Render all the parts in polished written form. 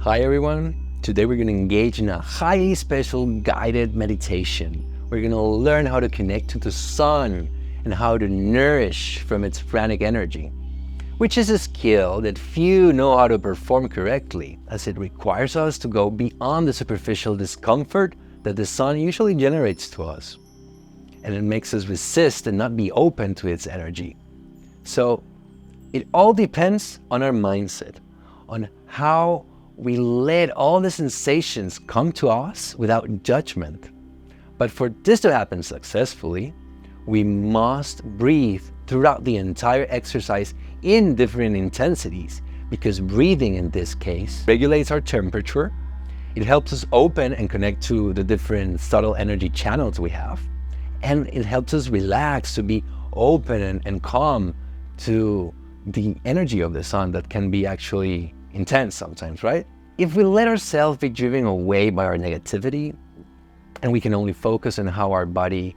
Hi everyone, today we're going to engage in a highly special guided meditation. We're going to learn how to connect to the sun and how to nourish from its pranic energy, which is a skill that few know how to perform correctly, as it requires us to go beyond the superficial discomfort that the sun usually generates to us. And it makes us resist and not be open to its energy. So it all depends on our mindset, on how we let all the sensations come to us without judgment. But for this to happen successfully, we must breathe throughout the entire exercise in different intensities, because breathing in this case regulates our temperature. It helps us open and connect to the different subtle energy channels we have. And it helps us relax, to be open and calm to the energy of the sun that can be actually intense sometimes, right? If we let ourselves be driven away by our negativity, and we can only focus on how our body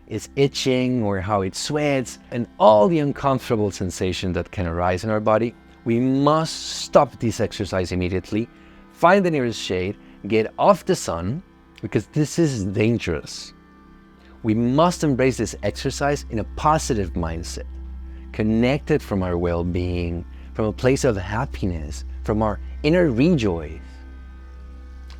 is itching or how it sweats and all the uncomfortable sensations that can arise in our body, we must stop this exercise immediately, find the nearest shade, get off the sun, because this is dangerous. We must embrace this exercise in a positive mindset, connected from our well-being, from a place of happiness, from our inner rejoice,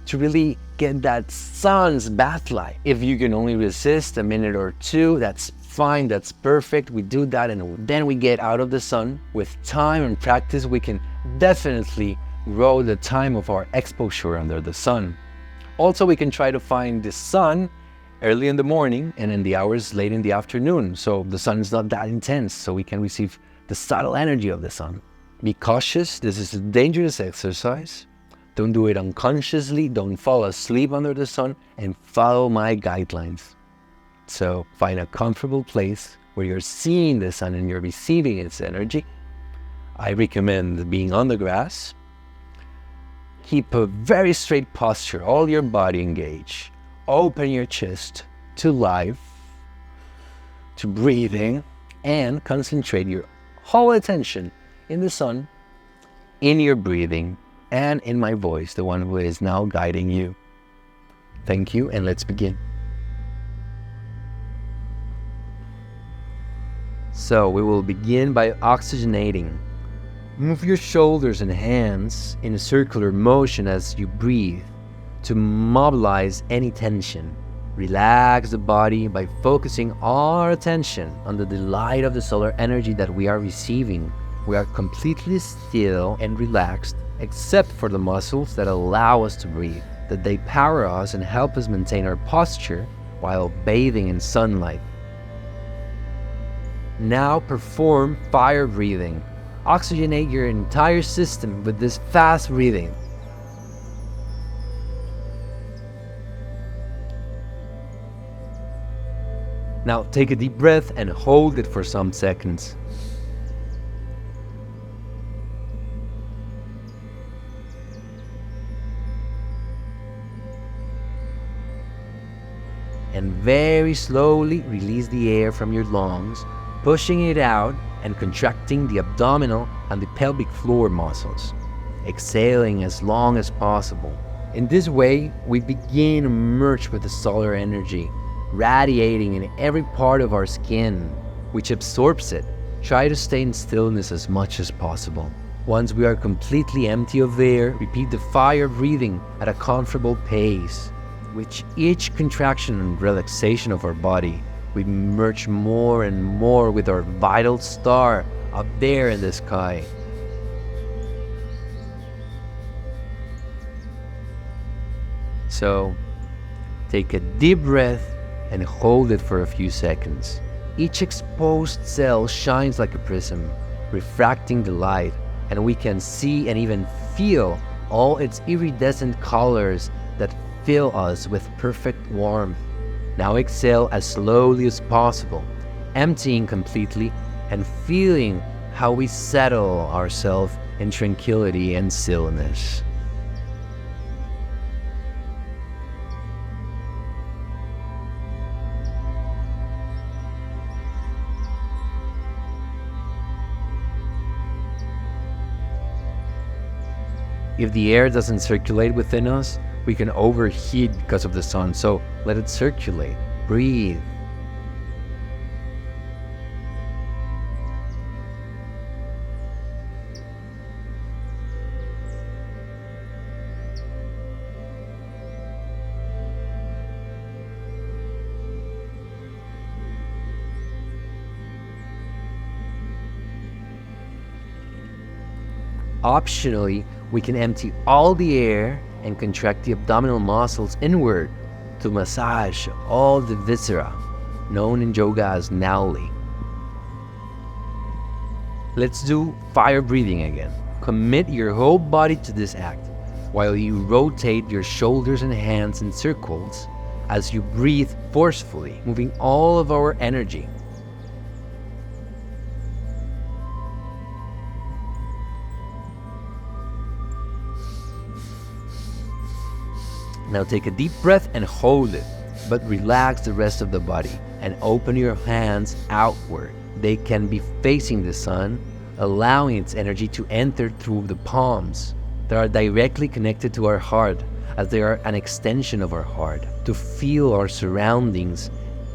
to really get that sun's bath light. If you can only resist a minute or two, that's fine, that's perfect. We do that and then we get out of the sun. With time and practice, we can definitely grow the time of our exposure under the sun. Also, we can try to find the sun early in the morning and in the hours late in the afternoon, so the sun is not that intense, so we can receive the subtle energy of the sun. Be cautious, this is a dangerous exercise. Don't do it unconsciously, don't fall asleep under the sun, and follow my guidelines. So find a comfortable place where you're seeing the sun and you're receiving its energy. I recommend being on the grass. Keep a very straight posture, all your body engaged. Open your chest to life, to breathing, and concentrate your whole attention in the sun, in your breathing, and in my voice, the one who is now guiding you. Thank you, and let's begin. So we will begin by oxygenating. Move your shoulders and hands in a circular motion as you breathe to mobilize any tension. Relax the body by focusing our attention on the delight of the solar energy that we are receiving. We are completely still and relaxed, except for the muscles that allow us to breathe, that they power us and help us maintain our posture while bathing in sunlight. Now perform fire breathing. Oxygenate your entire system with this fast breathing. Now take a deep breath and hold it for some seconds. And very slowly release the air from your lungs, pushing it out and contracting the abdominal and the pelvic floor muscles, exhaling as long as possible. In this way, we begin to merge with the solar energy, radiating in every part of our skin, which absorbs it. Try to stay in stillness as much as possible. Once we are completely empty of air, repeat the fire breathing at a comfortable pace. With each contraction and relaxation of our body, we merge more and more with our vital star up there in the sky. So, take a deep breath and hold it for a few seconds. Each exposed cell shines like a prism, refracting the light, and we can see and even feel all its iridescent colors that fill us with perfect warmth. Now exhale as slowly as possible, emptying completely and feeling how we settle ourselves in tranquility and stillness. If the air doesn't circulate within us, we can overheat because of the sun. So let it circulate. Breathe. Optionally, we can empty all the air and contract the abdominal muscles inward to massage all the viscera, known in yoga as nauli. Let's do fire breathing again. Commit your whole body to this act while you rotate your shoulders and hands in circles as you breathe forcefully, moving all of our energy. Now take a deep breath and hold it, but relax the rest of the body and open your hands outward. They can be facing the sun, allowing its energy to enter through the palms. They are directly connected to our heart, as they are an extension of our heart, to feel our surroundings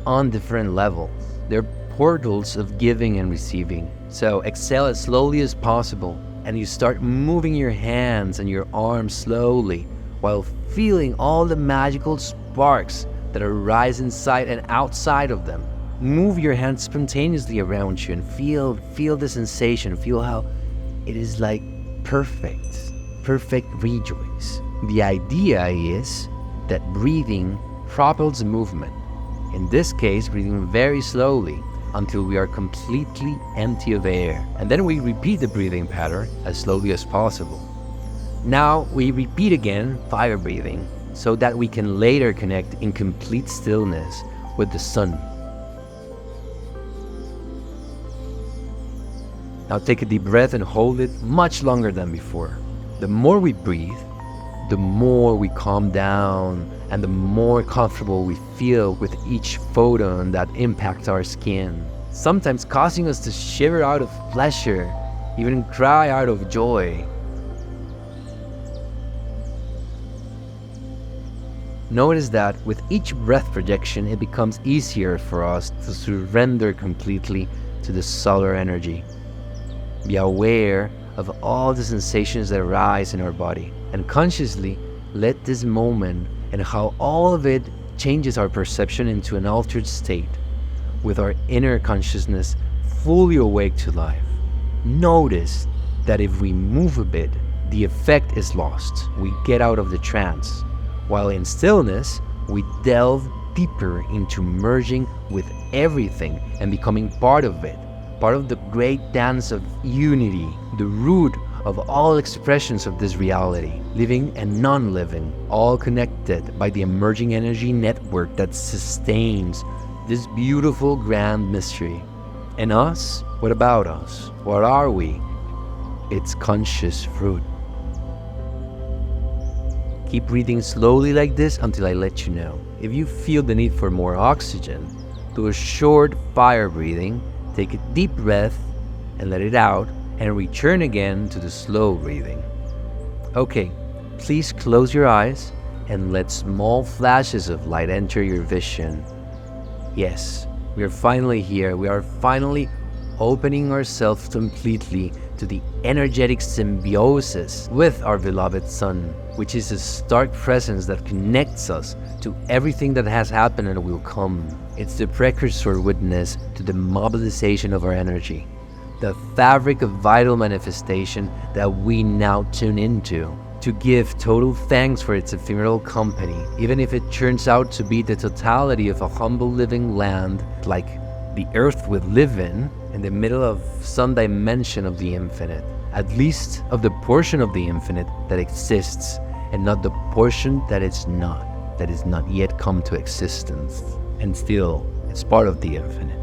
on different levels. They're portals of giving and receiving. So exhale as slowly as possible, and you start moving your hands and your arms slowly, while feeling all the magical sparks that arise inside and outside of them. Move your hands spontaneously around you and feel the sensation. Feel how it is like perfect rejoice. The idea is that breathing propels movement. In this case, breathing very slowly until we are completely empty of air. And then we repeat the breathing pattern as slowly as possible. Now we repeat again fire breathing so that we can later connect in complete stillness with the sun. Now take a deep breath and hold it much longer than before. The more we breathe, the more we calm down and the more comfortable we feel with each photon that impacts our skin, sometimes causing us to shiver out of pleasure, even cry out of joy. Notice that with each breath projection, it becomes easier for us to surrender completely to the solar energy. Be aware of all the sensations that arise in our body, and consciously let this moment and how all of it changes our perception into an altered state, with our inner consciousness fully awake to life. Notice that if we move a bit, the effect is lost. We get out of the trance. While in stillness, we delve deeper into merging with everything and becoming part of it, part of the great dance of unity, the root of all expressions of this reality, living and non-living, all connected by the emerging energy network that sustains this beautiful grand mystery. And us? What about us? What are we? It's conscious fruit. Keep breathing slowly like this until I let you know. If you feel the need for more oxygen, do a short fire breathing, take a deep breath and let it out, and return again to the slow breathing. Okay, please close your eyes and let small flashes of light enter your vision. Yes, we are finally here. We are finally opening ourselves completely to the energetic symbiosis with our beloved sun, which is a stark presence that connects us to everything that has happened and will come. It's the precursor witness to the mobilization of our energy, the fabric of vital manifestation that we now tune into, to give total thanks for its ephemeral company, even if it turns out to be the totality of a humble living land like the earth we live in the middle of some dimension of the infinite, at least of the portion of the infinite that exists, and not the portion that is not yet come to existence, and still it's part of the infinite.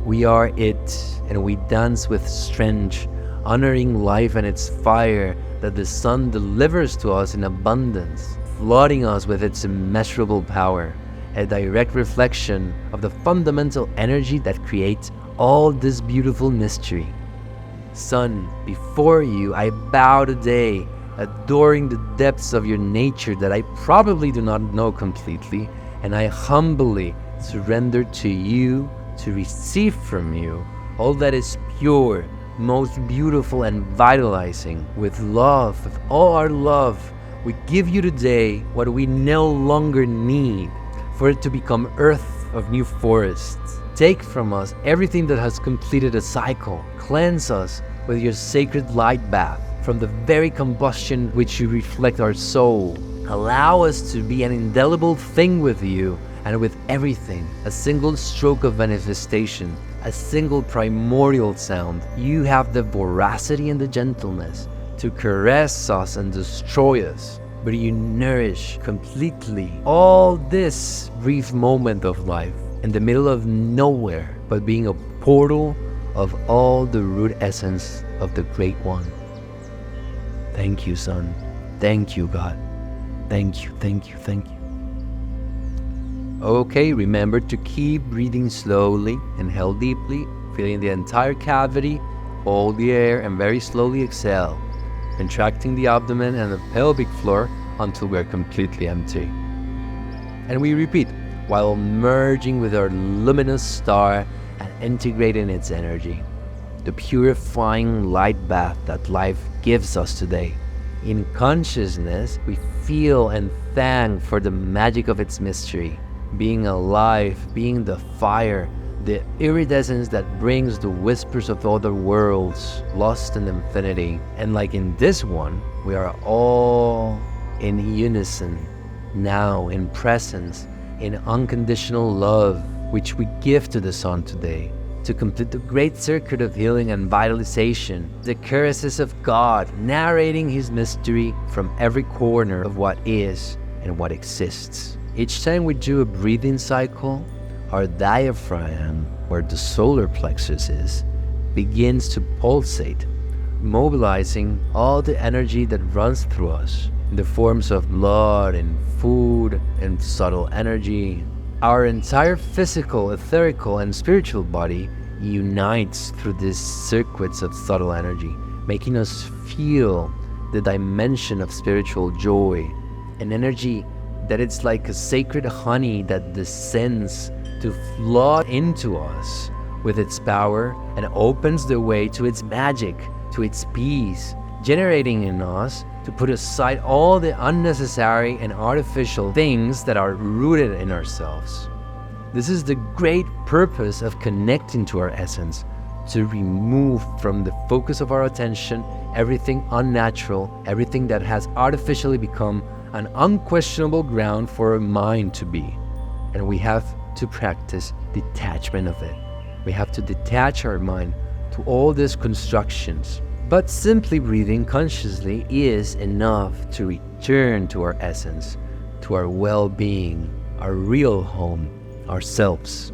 We are it, and we dance with strength, honoring life and its fire that the sun delivers to us in abundance, flooding us with its immeasurable power, a direct reflection of the fundamental energy that creates all this beautiful mystery. Sun, before you I bow today, adoring the depths of your nature that I probably do not know completely, and I humbly surrender to you to receive from you all that is pure, most beautiful and vitalizing. With love, with all our love, we give you today what we no longer need, for it to become earth of new forests. Take from us everything that has completed a cycle. Cleanse us with your sacred light bath from the very combustion which you reflect our soul. Allow us to be an indelible thing with you and with everything, a single stroke of manifestation, a single primordial sound. You have the voracity and the gentleness to caress us and destroy us, but you nourish completely all this brief moment of life in the middle of nowhere, but being a portal of all the root essence of the Great One. Thank you, Son. Thank you, God. Thank you, thank you, thank you. Okay, remember to keep breathing slowly. Inhale deeply, filling the entire cavity. Hold the air and very slowly exhale, contracting the abdomen and the pelvic floor until we are completely empty. And we repeat, while merging with our luminous star and integrating its energy, the purifying light bath that life gives us today. In consciousness, we feel and thank for the magic of its mystery, being alive, being the fire, the iridescence that brings the whispers of other worlds, lost in infinity. And like in this one, we are all in unison, now in presence, in unconditional love, which we give to the Sun today, to complete the great circuit of healing and vitalization, the caresses of God, narrating His mystery from every corner of what is and what exists. Each time we do a breathing cycle, our diaphragm, where the solar plexus is, begins to pulsate, mobilizing all the energy that runs through us in the forms of blood and food and subtle energy. Our entire physical, etherical, and spiritual body unites through these circuits of subtle energy, making us feel the dimension of spiritual joy, an energy that it's like a sacred honey that descends to flood into us with its power and opens the way to its magic, to its peace, generating in us to put aside all the unnecessary and artificial things that are rooted in ourselves. This is the great purpose of connecting to our essence, to remove from the focus of our attention everything unnatural, everything that has artificially become an unquestionable ground for a mind to be. And we have to practice detachment of it. We have to detach our mind to all these constructions. But simply breathing consciously is enough to return to our essence, to our well-being, our real home, ourselves.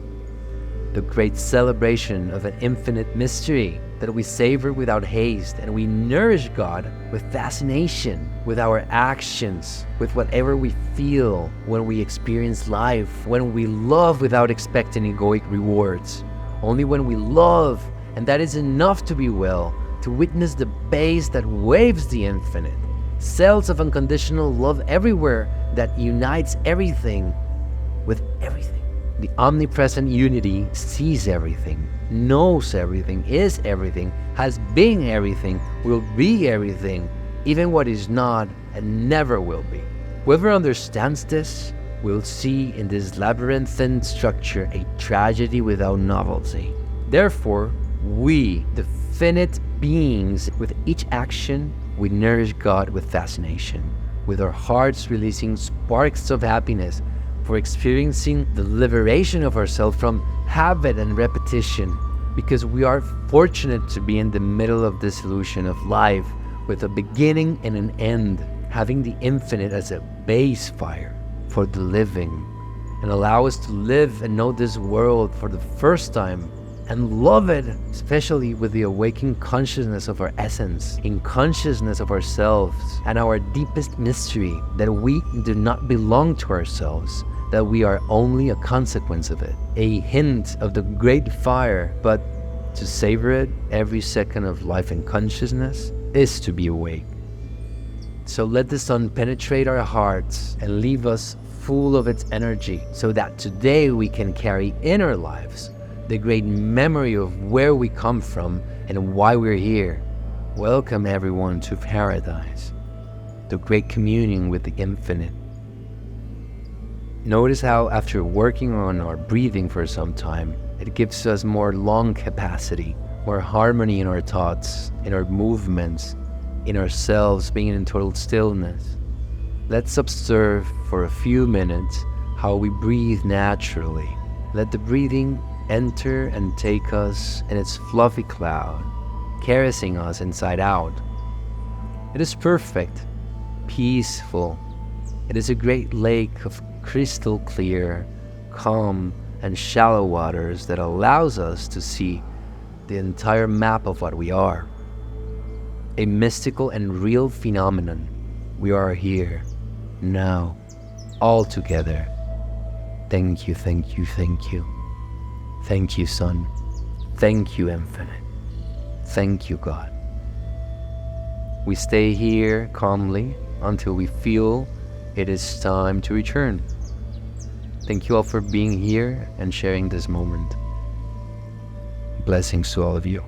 The great celebration of an infinite mystery that we savor without haste, and we nourish God with fascination, with our actions, with whatever we feel when we experience life, when we love without expecting egoic rewards. Only when we love, and that is enough to be well, to witness the base that waves the infinite, cells of unconditional love everywhere that unites everything with everything. The omnipresent unity sees everything, knows everything, is everything, has been everything, will be everything, even what is not and never will be. Whoever understands this will see in this labyrinthine structure a tragedy without novelty. Therefore, we, the finite beings, with each action, we nourish God with fascination, with our hearts releasing sparks of happiness for experiencing the liberation of ourselves from habit and repetition, because we are fortunate to be in the middle of this illusion of life with a beginning and an end, having the infinite as a base fire for the living, and allow us to live and know this world for the first time and love it, especially with the awakened consciousness of our essence, in consciousness of ourselves and our deepest mystery, that we do not belong to ourselves, that we are only a consequence of it, a hint of the great fire. But to savor it every second of life and consciousness is to be awake. So let the sun penetrate our hearts and leave us full of its energy, so that today we can carry in our lives the great memory of where we come from and why we're here. Welcome everyone to paradise, the great communion with the infinite. Notice how after working on our breathing for some time, it gives us more lung capacity, more harmony in our thoughts, in our movements, in ourselves, being in total stillness. Let's observe for a few minutes how we breathe naturally. Let the breathing enter and take us in its fluffy cloud, caressing us inside out. It is perfect, peaceful. It is a great lake of crystal clear, calm, and shallow waters that allows us to see the entire map of what we are. A mystical and real phenomenon. We are here, now, all together. Thank you, thank you, thank you. Thank you, Sun. Thank you, Infinite. Thank you, God. We stay here calmly until we feel it is time to return. Thank you all for being here and sharing this moment. Blessings to all of you.